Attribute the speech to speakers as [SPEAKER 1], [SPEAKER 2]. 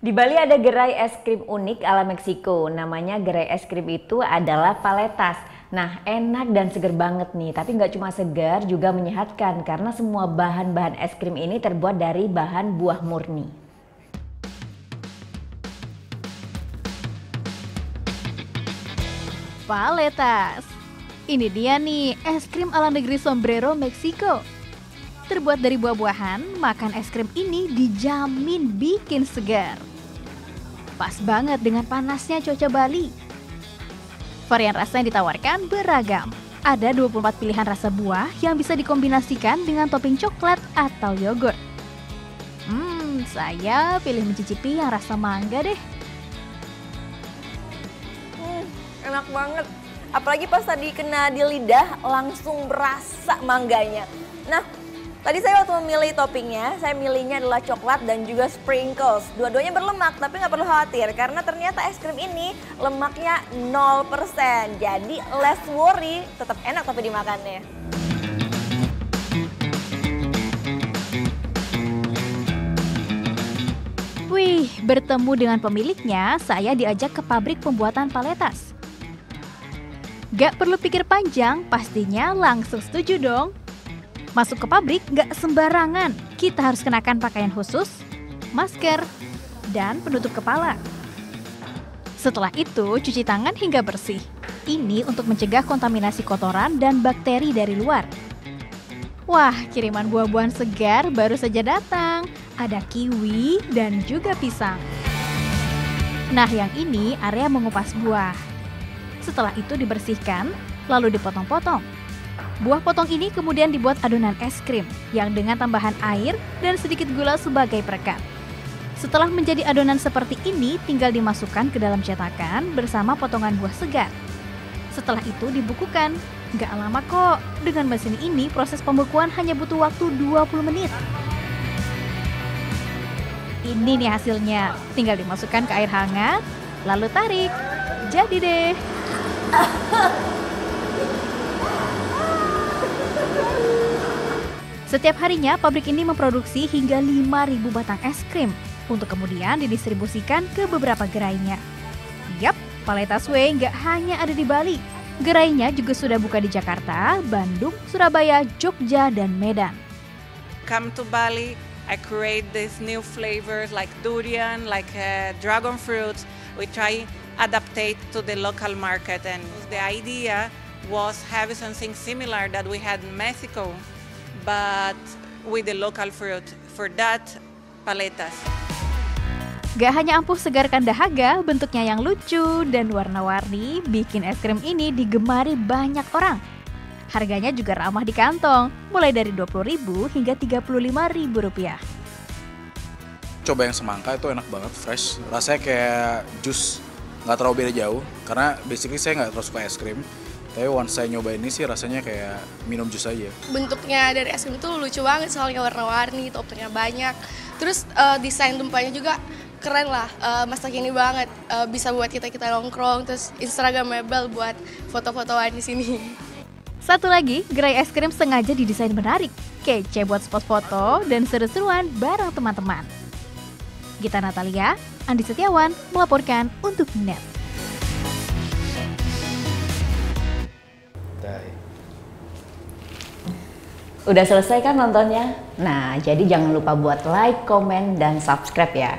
[SPEAKER 1] Di Bali ada gerai es krim unik ala Meksiko. Namanya gerai es krim itu adalah Paletas. Nah, enak dan seger banget nih. Tapi nggak cuma segar, juga menyehatkan. Karena semua bahan-bahan es krim ini terbuat dari bahan buah murni.
[SPEAKER 2] Paletas. Ini dia nih, es krim ala negeri Sombrero, Meksiko. Terbuat dari buah-buahan, makan es krim ini dijamin bikin segar. Pas banget dengan panasnya cuaca Bali. Varian rasa yang ditawarkan beragam. Ada 24 pilihan rasa buah yang bisa dikombinasikan dengan topping coklat atau yogurt. Saya pilih mencicipi yang rasa mangga deh.
[SPEAKER 3] Enak banget. Apalagi pas tadi kena di lidah langsung berasa mangganya. Nah, tadi saya waktu memilih toppingnya, saya milihnya adalah coklat dan juga sprinkles. Dua-duanya berlemak, tapi nggak perlu khawatir karena ternyata es krim ini lemaknya 0%. Jadi less worry, tetap enak tapi dimakannya.
[SPEAKER 2] Wih, bertemu dengan pemiliknya, saya diajak ke pabrik pembuatan paletas. Gak perlu pikir panjang, pastinya langsung setuju dong. Masuk ke pabrik gak sembarangan, kita harus kenakan pakaian khusus, masker, dan penutup kepala. Setelah itu, cuci tangan hingga bersih. Ini untuk mencegah kontaminasi kotoran dan bakteri dari luar. Wah, kiriman buah-buahan segar baru saja datang. Ada kiwi dan juga pisang. Nah, yang ini area mengupas buah. Setelah itu dibersihkan, lalu dipotong-potong. Buah potong ini kemudian dibuat adonan es krim yang dengan tambahan air dan sedikit gula sebagai perekat. Setelah menjadi adonan seperti ini, tinggal dimasukkan ke dalam cetakan bersama potongan buah segar. Setelah itu dibukukan. Nggak lama kok, dengan mesin ini proses pembekuan hanya butuh waktu 20 menit. Ini nih hasilnya, tinggal dimasukkan ke air hangat, lalu tarik. Jadi deh. Setiap harinya, pabrik ini memproduksi hingga 5.000 batang es krim untuk kemudian didistribusikan ke beberapa gerainya. Yap, Paletas Way nggak hanya ada di Bali. Gerainya juga sudah buka di Jakarta, Bandung, Surabaya, Jogja, dan Medan.
[SPEAKER 4] Come to Bali, I create these new flavors like durian, like dragon fruits. We try adaptate to the local market, and the idea was having something similar that we had in Mexico, but with the local fruit. For that, paletas.
[SPEAKER 2] Gak hanya ampuh segarkan dahaga, bentuknya yang lucu dan warna-warni bikin es krim ini digemari banyak orang. Harganya juga ramah di kantong, mulai dari Rp20.000 hingga Rp35.000.
[SPEAKER 5] Coba yang semangka itu enak banget, fresh. Rasanya kayak jus, nggak terlalu beda jauh. Karena basically saya nggak terlalu suka es krim. Tapi once saya nyoba ini sih rasanya kayak minum jus aja.
[SPEAKER 6] Bentuknya dari es krim itu lucu banget, soalnya warna-warni, toppingnya banyak. Terus desain tumpahnya juga keren lah, masa kini banget. Bisa buat kita nongkrong, terus Instagramable buat foto-fotoan di sini.
[SPEAKER 2] Satu lagi, gerai es krim sengaja didesain menarik, kece buat spot foto dan seru-seruan bareng teman-teman. Gita Natalia, Andi Setiawan melaporkan untuk NET.
[SPEAKER 1] Udah selesai kan nontonnya? Nah, jadi jangan lupa buat like, komen, dan subscribe ya.